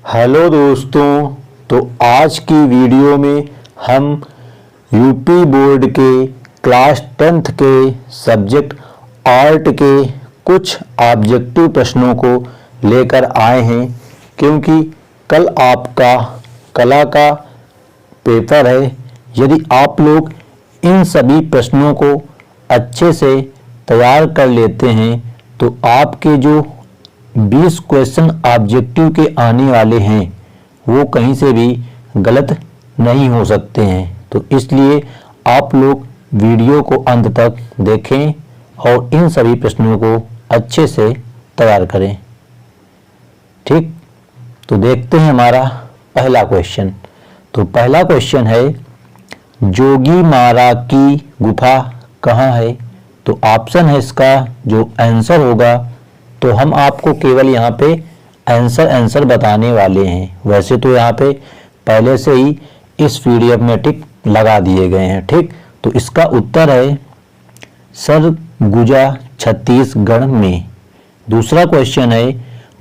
Hello दोस्तों, तो आज की वीडियो में हम यूपी बोर्ड के क्लास 10th के सब्जेक्ट आर्ट के कुछ ऑब्जेक्टिव प्रश्नों को लेकर आए हैं। क्योंकि कल आपका कला का पेपर है। यदि आप लोग इन सभी प्रश्नों को अच्छे से तैयार कर लेते हैं तो आपके जो 20 क्वेश्चन ऑब्जेक्टिव के आने वाले हैं वो कहीं से भी गलत नहीं हो सकते हैं। तो इसलिए आप लोग वीडियो को अंत तक देखें और इन सभी प्रश्नों को अच्छे से तैयार करें। ठीक, तो देखते हैं हमारा पहला क्वेश्चन। तो पहला क्वेश्चन है, जोगीमारा की गुफा कहाँ है? तो ऑप्शन है इसका जो आंसर होगा, तो हम आपको केवल यहाँ पे आंसर बताने वाले हैं। वैसे तो यहाँ पे पहले से ही इस पीडीएफ में टिक लगा दिए गए हैं। ठीक, तो इसका उत्तर है सरगुजा छत्तीसगढ़ में। दूसरा क्वेश्चन है,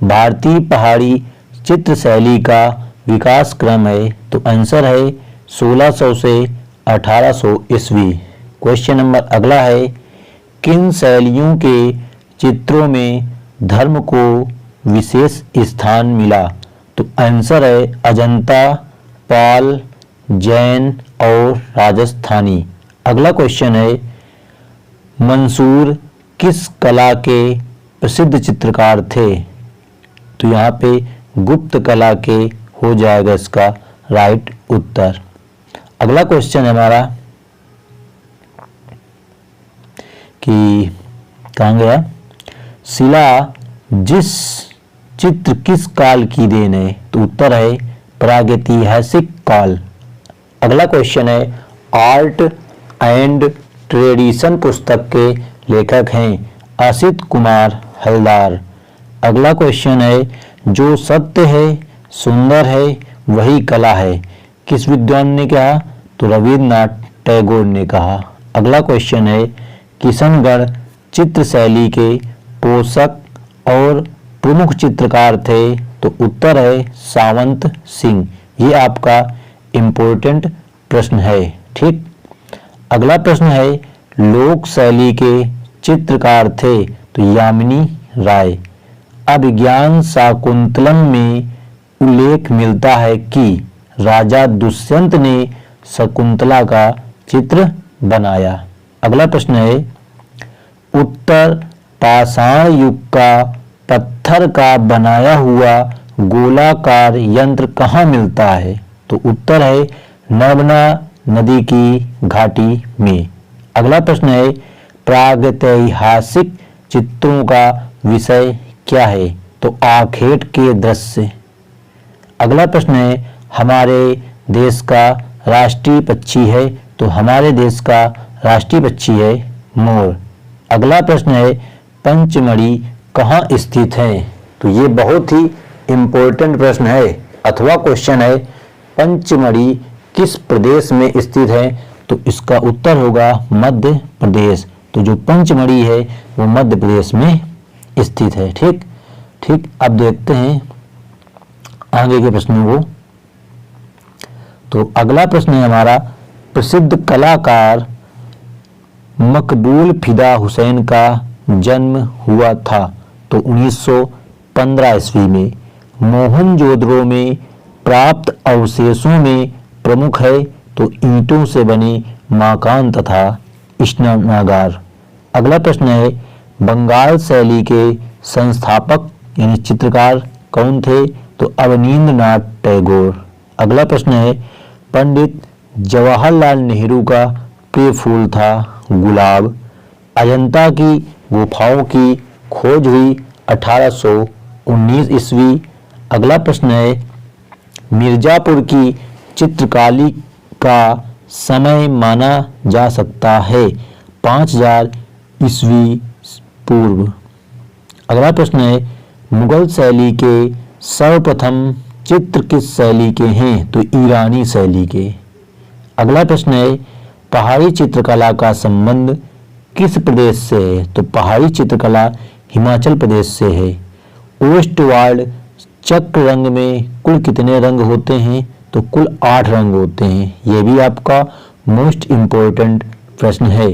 भारतीय पहाड़ी चित्र शैली का विकास क्रम है। तो आंसर है 1600 से 1800 ईस्वी। क्वेश्चन नंबर अगला है, किन शैलियों के चित्रों में धर्म को विशेष स्थान मिला? तो आंसर है अजंता, पाल, जैन और राजस्थानी। अगला क्वेश्चन है, मंसूर किस कला के प्रसिद्ध चित्रकार थे? तो यहाँ पे गुप्त कला के हो जाएगा इसका राइट उत्तर। अगला क्वेश्चन हमारा कि कहाँ गया, शिला जिस चित्र किस काल की देन है? तो उत्तर है प्रागैतिहासिक काल। अगला क्वेश्चन है, आर्ट एंड ट्रेडिशन पुस्तक के लेखक हैं असित कुमार हलदार। अगला क्वेश्चन है, जो सत्य है सुंदर है वही कला है, किस विद्वान ने कहा? तो रविन्द्रनाथ टैगोर ने कहा। अगला क्वेश्चन है, किशनगढ़ चित्र शैली के पोषक और प्रमुख चित्रकार थे? तो उत्तर है सावंत सिंह। ये आपका इम्पोर्टेंट प्रश्न है। ठीक, अगला प्रश्न है, लोक शैली के चित्रकार थे? तो यामिनी राय। अभिज्ञान शाकुंतलम में उल्लेख मिलता है कि राजा दुष्यंत ने शकुंतला का चित्र बनाया। अगला प्रश्न है, उत्तर पाषाण युग का पत्थर का बनाया हुआ गोलाकार यंत्र कहाँ मिलता है? तो उत्तर है नर्मदा नदी की घाटी में। अगला प्रश्न है, प्रागैतिहासिक चित्रों का विषय क्या है? तो आखेट के दृश्य। अगला प्रश्न है, हमारे देश का राष्ट्रीय पक्षी है? तो हमारे देश का राष्ट्रीय पक्षी है मोर। अगला प्रश्न है, पंचमढ़ी कहाँ स्थित है? तो ये बहुत ही इम्पोर्टेंट प्रश्न है अथवा क्वेश्चन है, पंचमढ़ी किस प्रदेश में स्थित है? तो इसका उत्तर होगा मध्य प्रदेश। तो जो पंचमढ़ी है वो मध्य प्रदेश में स्थित है। ठीक ठीक, अब देखते हैं आगे के प्रश्नों को। तो अगला प्रश्न है हमारा, प्रसिद्ध कलाकार मकबूल फिदा हुसैन का जन्म हुआ था? तो 1915 ईस्वी में। मोहनजोदड़ो में प्राप्त अवशेषों में प्रमुख है? तो ईंटों से बने मकान तथा स्नानागार। अगला प्रश्न है, बंगाल शैली के संस्थापक यानी चित्रकार कौन थे? तो अवनींद्रनाथ टैगोर। अगला प्रश्न है, पंडित जवाहरलाल नेहरू का प्रिय फूल था गुलाब। अजंता की गुफाओं की खोज हुई 1819 ईस्वी। अगला प्रश्न है, मिर्जापुर की चित्रकारी का समय माना जा सकता है 5000 ईस्वी पूर्व। अगला प्रश्न है, मुगल शैली के सर्वप्रथम चित्र किस शैली के हैं? तो ईरानी शैली के। अगला प्रश्न है, पहाड़ी चित्रकला का संबंध किस प्रदेश से है? तो पहाड़ी चित्रकला हिमाचल प्रदेश से है। वेस्टवार्ड चक्र रंग में कुल कितने रंग होते हैं? तो कुल 8 रंग होते हैं। यह भी आपका मोस्ट इम्पोर्टेंट प्रश्न है।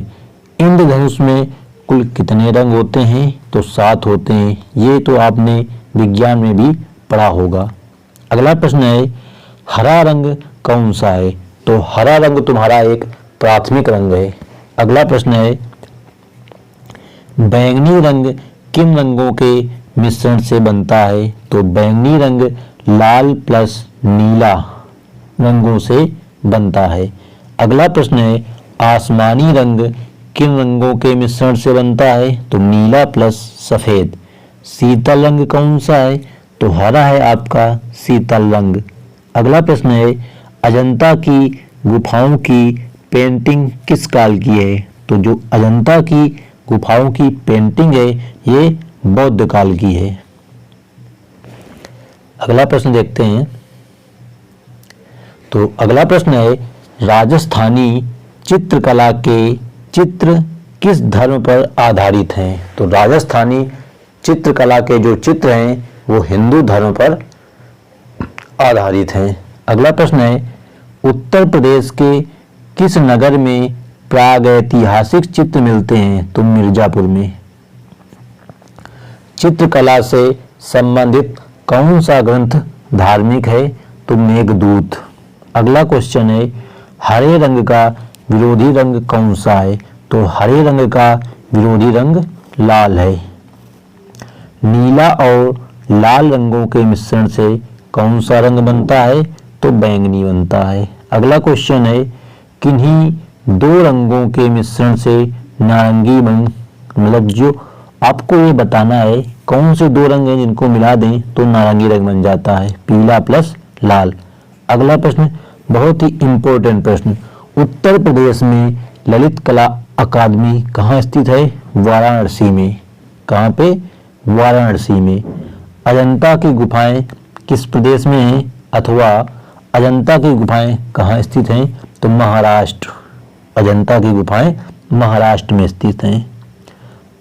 इंद्रधनुष में कुल कितने रंग होते हैं? तो 7 होते हैं। ये तो आपने विज्ञान में भी पढ़ा होगा। अगला प्रश्न है, हरा रंग कौन सा है? तो हरा रंग तुम्हारा एक प्राथमिक रंग है। अगला प्रश्न है, बैंगनी रंग किन रंगों के मिश्रण से बनता है? तो बैंगनी रंग लाल प्लस नीला रंगों से बनता है। अगला प्रश्न है, आसमानी रंग किन रंगों के मिश्रण से बनता है? तो नीला प्लस सफेद। शीतल रंग कौन सा है? तो हरा है आपका शीतल रंग। अगला प्रश्न है, अजंता की गुफाओं की पेंटिंग किस काल की है? तो जो अजंता की गुफाओं की पेंटिंग है ये बौद्ध काल की है। अगला प्रश्न देखते हैं। तो अगला प्रश्न है, राजस्थानी चित्रकला के चित्र किस धर्म पर आधारित हैं? तो राजस्थानी चित्रकला के जो चित्र हैं वो हिंदू धर्म पर आधारित हैं। अगला प्रश्न है, उत्तर प्रदेश के किस नगर में प्रागैतिहासिक चित्र मिलते हैं? तो मिर्जापुर में। चित्रकला से संबंधित कौन सा ग्रंथ धार्मिक है? तो मेघदूत। अगला क्वेश्चन है, हरे रंग का विरोधी रंग कौन सा है? तो हरे रंग का विरोधी रंग लाल है। नीला और लाल रंगों के मिश्रण से कौन सा रंग बनता है? तो बैंगनी बनता है। अगला क्वेश्चन है, किन्हीं दो रंगों के मिश्रण से नारंगी रंग, मतलब जो आपको ये बताना है कौन से दो रंग हैं जिनको मिला दें तो नारंगी रंग बन जाता है, पीला प्लस लाल। अगला प्रश्न बहुत ही इंपॉर्टेंट प्रश्न, उत्तर प्रदेश में ललित कला अकादमी कहाँ स्थित है? वाराणसी में। कहाँ पे? वाराणसी में। अजंता की गुफाएं किस प्रदेश में हैं? अथवा अजंता की गुफाएं कहाँ स्थित हैं? तो महाराष्ट्र। अजंता की गुफाएं महाराष्ट्र में स्थित हैं।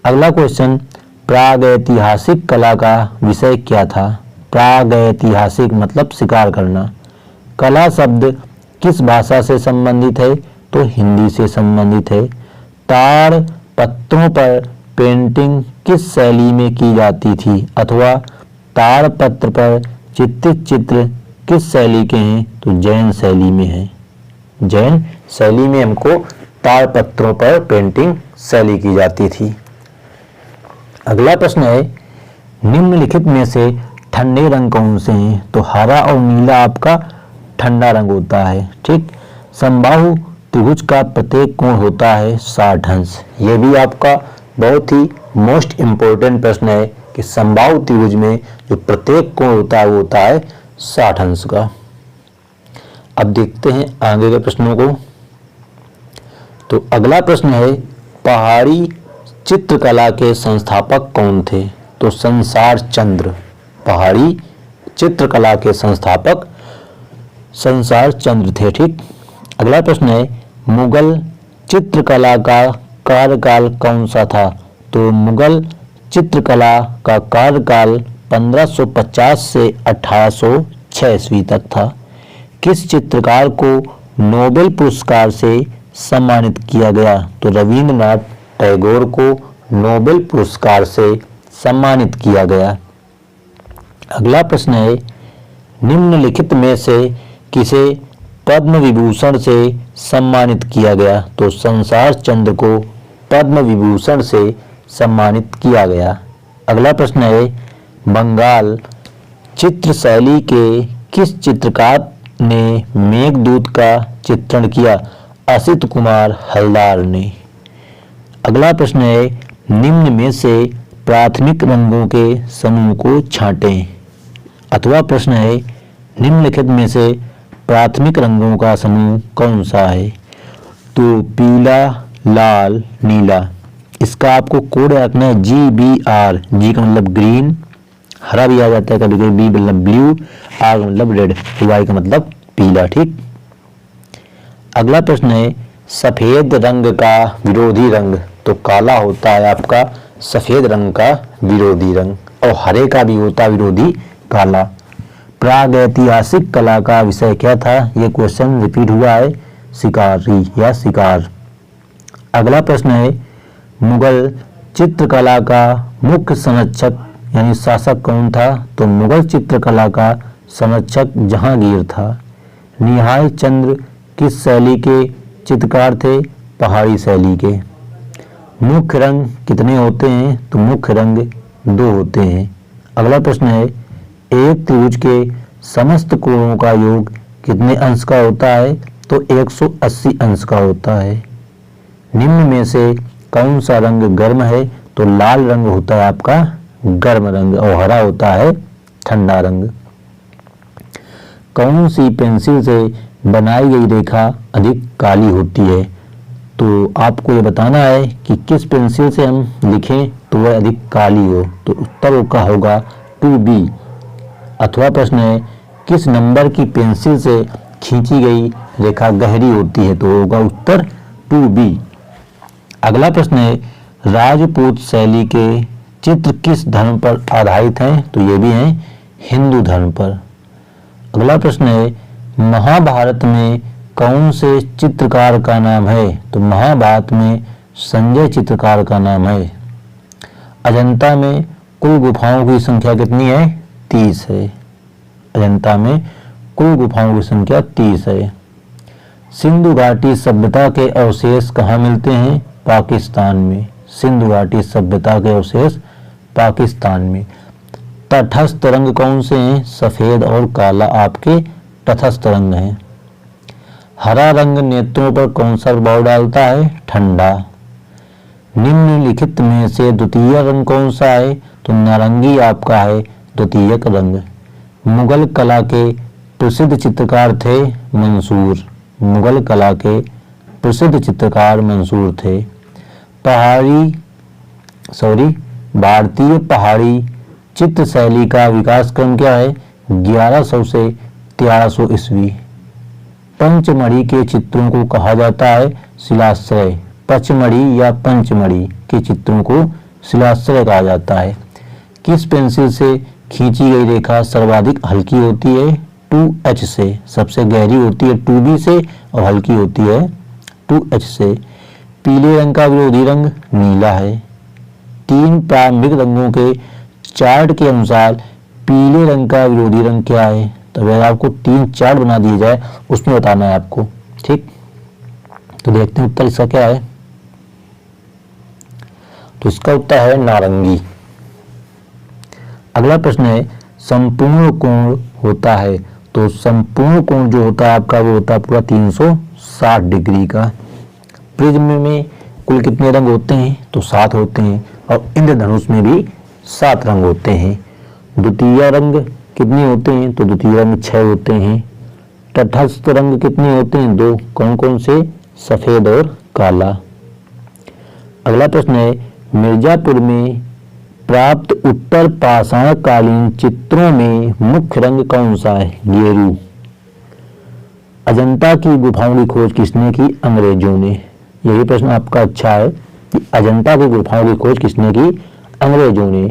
अगला क्वेश्चन, प्रागैतिहासिक कला का विषय क्या था? प्रागैतिहासिक मतलब शिकार करना। कला शब्द किस भाषा से संबंधित है? तो हिंदी से संबंधित है। ताड़ पत्रों पर पेंटिंग किस शैली में की जाती थी? अथवा ताड़ पत्र पर चित्रित चित्र किस शैली के हैं? तो जैन शैली में है। जैन शैली में हमको ताड़ पत्रों पर पेंटिंग शैली की जाती थी। अगला प्रश्न है, निम्नलिखित में से ठंडे रंग कौन से हैं? तो हरा और नीला आपका ठंडा रंग होता है। ठीक। समबाहु त्रिभुज का प्रत्येक कोण होता है 60 अंश। ये भी आपका बहुत ही मोस्ट इम्पोर्टेंट प्रश्न है कि समबाहु त्रिभुज में जो प्रत्येक कोण होता है वो होता है 60 अंश का। अब देखते हैं आगे के प्रश्नों को। तो अगला प्रश्न है, पहाड़ी चित्रकला के संस्थापक कौन थे? तो संसार चंद्र। पहाड़ी चित्रकला के संस्थापक संसार चंद्र थे। ठीक। अगला प्रश्न है, मुगल चित्रकला का कार्यकाल कौन सा था? तो मुगल चित्रकला का कार्यकाल 1550 से 1806 ईस्वी तक था। किस चित्रकार को नोबेल पुरस्कार से सम्मानित किया गया? तो रविंद्रनाथ टैगोर को नोबेल पुरस्कार से सम्मानित किया गया। अगला प्रश्न है, निम्नलिखित में से किसे पद्म विभूषण से सम्मानित किया गया? तो संसार चंद्र को पद्म विभूषण से सम्मानित किया गया। अगला प्रश्न है, बंगाल चित्र शैली के किस चित्रकार ने मेघदूत का चित्रण किया? असित कुमार हलदार ने। अगला प्रश्न है, निम्न में से प्राथमिक रंगों के समूह को छांटें। अथवा प्रश्न है, निम्नलिखित में से प्राथमिक रंगों का समूह कौन सा है? तो पीला, लाल, नीला। इसका आपको कोड रखना है GBR। जी का मतलब ग्रीन, हरा भी आ जाता है कभी कभी, बी मतलब ब्लू, आर मतलब रेड, वाई का मतलब पीला। ठीक। अगला प्रश्न है, सफेद रंग का विरोधी रंग? तो काला होता है आपका सफेद रंग का विरोधी रंग, और हरे का भी होता है विरोधी काला। प्रागैतिहासिक कला का विषय क्या था? ये क्वेश्चन रिपीट हुआ है, शिकारी या शिकार। अगला प्रश्न है, मुगल चित्रकला का मुख्य संरक्षक यानी शासक कौन था? तो मुगल चित्रकला का संरक्षक जहांगीर था। निहाल चंद्र किस शैली के चित्रकार थे? पहाड़ी शैली के। मुख्य रंग कितने होते हैं? तो मुख्य रंग 2 होते हैं। अगला प्रश्न है, एक त्रिभुज के समस्त कोणों का योग कितने अंश का होता है? तो 180 अंश का होता है। निम्न में से कौन सा रंग गर्म है? तो लाल रंग होता है आपका गर्म रंग और हरा होता है ठंडा रंग। कौन सी पेंसिल से बनाई गई रेखा अधिक काली होती है? तो आपको ये बताना है कि किस पेंसिल से हम लिखें तो वह अधिक काली हो। तो उत्तर का होगा 2B। अथवा प्रश्न है, किस नंबर की पेंसिल से खींची गई रेखा गहरी होती है? तो होगा उत्तर 2B। अगला प्रश्न है, राजपूत शैली के चित्र किस धर्म पर आधारित हैं? तो ये भी हैं हिंदू धर्म पर। अगला प्रश्न है, महाभारत में कौन से चित्रकार का नाम है? तो महाभारत में संजय चित्रकार का नाम है। अजंता में कुल गुफाओं की संख्या कितनी है? 30 है। अजंता में कुल गुफाओं की संख्या 30 है। सिंधु घाटी सभ्यता के अवशेष कहाँ मिलते हैं? पाकिस्तान में। सिंधु घाटी सभ्यता के अवशेष पाकिस्तान में। तटस्थ रंग कौन से हैं? सफेद और काला आपके तटस्थ रंग हैं। हरा रंग नेत्रों पर कौन सा प्रभाव डालता है? ठंडा। निम्नलिखित में से द्वितीय रंग कौन सा है? तो नारंगी आपका है द्वितीयक रंग। मुगल कला के प्रसिद्ध चित्रकार थे मंसूर। मुगल कला के प्रसिद्ध चित्रकार मंसूर थे। भारतीय पहाड़ी चित्र शैली का विकास क्रम क्या है? 1100 से 1300 ईस्वी। पंचमढ़ी के चित्रों को कहा जाता है शिलाश्रय। पचमढ़ी या पंचमढ़ी के चित्रों को शिलाश्रय कहा जाता है। किस पेंसिल से खींची गई रेखा सर्वाधिक हल्की होती है? 2H से। सबसे गहरी होती है 2B से और हल्की होती है 2H से। पीले रंग का विरोधी रंग नीला है। 3 प्रारंभिक रंगों के चार्ट के अनुसार पीले रंग का विरोधी रंग क्या है? तो अगर आपको 3 चार्ट बना दिए जाए उसमें बताना है आपको, ठीक। तो देखते हैं उत्तर इसका क्या है। तो इसका उत्तर है नारंगी। अगला प्रश्न है, संपूर्ण कोण होता है। तो संपूर्ण कोण जो होता है आपका वो होता है पूरा 360 डिग्री का। प्रिज्म में कुल कितने रंग होते हैं? तो 7 होते हैं और इंद्रधनुष में भी 7 रंग होते हैं। द्वितीय रंग कितने होते हैं? तो द्वितीय रंग 6 होते हैं। तटस्थ रंग कितने होते हैं? 2। कौन कौन से? सफेद और काला। अगला प्रश्न है, मिर्जापुर में प्राप्त उत्तर पाषाण कालीन चित्रों में मुख्य रंग कौन सा है? गेरू। अजंता की गुफाओं की खोज किसने की? अंग्रेजों ने। यही प्रश्न आपका अच्छा है कि अजंता की गुफाओं की खोज किसने की? अंग्रेजों ने।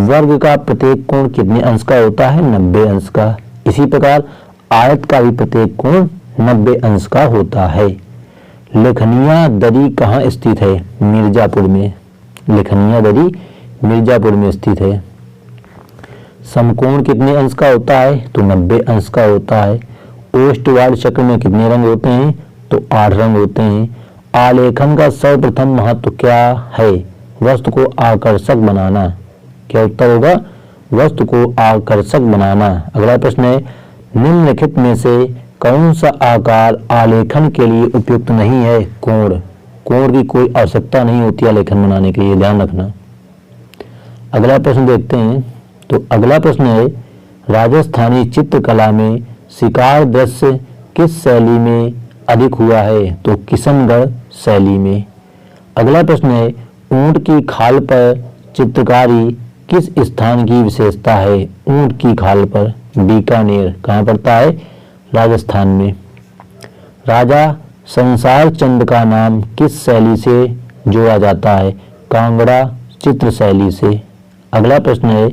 वर्ग का प्रत्येक कोण कितने अंश का होता है? 90 अंश का। इसी प्रकार आयत का भी प्रत्येक कोण 90 अंश का होता है। लेखनिया दरी कहाँ स्थित है? मिर्जापुर में। लेखनिया दरी मिर्जापुर में स्थित है। समकोण कितने अंश का होता है? तो 90 अंश का होता है। ओष्ठवाद चक्र में कितने रंग होते हैं? तो 8 रंग होते हैं। आलेखन का सर्वप्रथम महत्व क्या है? वस्तु को आकर्षक बनाना। क्या उत्तर होगा? वस्तु को आकर्षक बनाना। अगला प्रश्न है, निम्नलिखित में से कौन सा आकार आलेखन के लिए उपयुक्त नहीं है? कोण। कोण की कोई आवश्यकता नहीं होती आलेखन बनाने के लिए, ध्यान रखना। अगला प्रश्न देखते हैं। तो अगला प्रश्न है, राजस्थानी चित्रकला में शिकार दृश्य किस शैली में अधिक हुआ है? तो किशनगढ़ शैली में। अगला प्रश्न है, ऊंट की खाल पर चित्रकारी किस स्थान की विशेषता है? ऊंट की खाल पर बीकानेर। कहाँ पड़ता है? राजस्थान में। राजा संसार चंद का नाम किस शैली से जोड़ा जाता है? कांगड़ा चित्र शैली से। अगला प्रश्न है,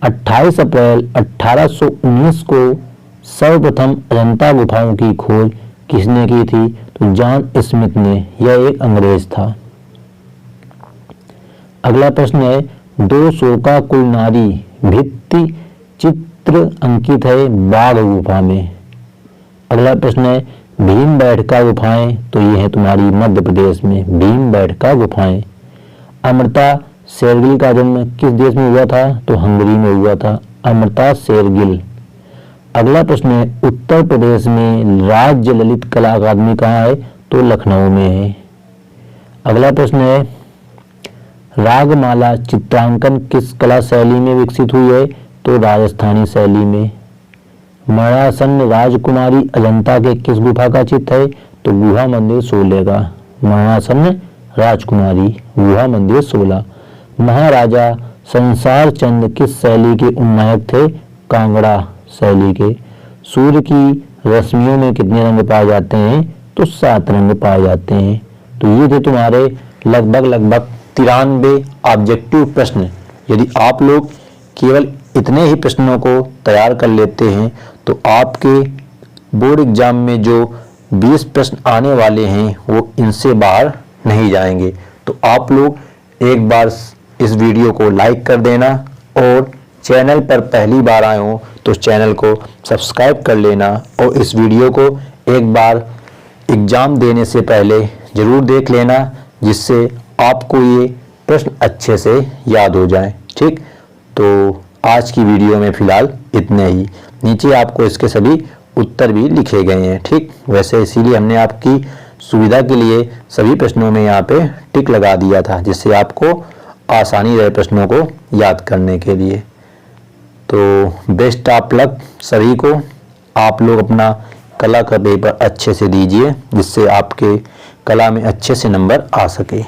28 अप्रैल 1819 को सर्वप्रथम अजंता गुफाओं की खोज किसने की थी? तो जॉन स्मिथ ने। यह एक अंग्रेज था। अगला प्रश्न है, दो शोका कुलनारी भित्ति चित्र अंकित है बाघ गुफा में। अगला प्रश्न है, भीमबेटका गुफाएं, तो ये है तुम्हारी मध्य प्रदेश में भीमबेटका गुफाएं। अमृता शेरगिल का जन्म किस देश में हुआ था? तो हंगरी में हुआ था, अमृता शेरगिल। अगला प्रश्न है, उत्तर प्रदेश में राज्य ललित कला अकादमी कहाँ है? तो लखनऊ में है। अगला प्रश्न है, रागमाला चित्रांकन किस कला शैली में विकसित हुई है? तो राजस्थानी शैली में। मरणासन राजकुमारी अजंता के किस गुफा का चित्र है? तो गुहा मंदिर 16 का। मरणासन राजकुमारी गुहा मंदिर 16। महाराजा संसार चंद किस शैली के उन्नायक थे? कांगड़ा शैली के। सूर्य की रश्मियों में कितने रंग पाए जाते हैं? तो 7 रंग पाए जाते हैं। तो ये थे तुम्हारे लगभग 93 ऑब्जेक्टिव प्रश्न। यदि आप लोग केवल इतने ही प्रश्नों को तैयार कर लेते हैं तो आपके बोर्ड एग्जाम में जो 20 प्रश्न आने वाले हैं वो इनसे बाहर नहीं जाएंगे। तो आप लोग एक बार इस वीडियो को लाइक कर देना और चैनल पर पहली बार आए हो तो चैनल को सब्सक्राइब कर लेना और इस वीडियो को एक बार एग्ज़ाम देने से पहले ज़रूर देख लेना, जिससे आपको ये प्रश्न अच्छे से याद हो जाए। ठीक, तो आज की वीडियो में फ़िलहाल इतने ही। नीचे आपको इसके सभी उत्तर भी लिखे गए हैं। ठीक, वैसे इसीलिए हमने आपकी सुविधा के लिए सभी प्रश्नों में यहाँ पे टिक लगा दिया था, जिससे आपको आसानी रहे प्रश्नों को याद करने के लिए। तो बेस्ट ऑफ लक सभी को। आप लोग अपना कला का पेपर अच्छे से दीजिए, जिससे आपके कला में अच्छे से नंबर आ सके।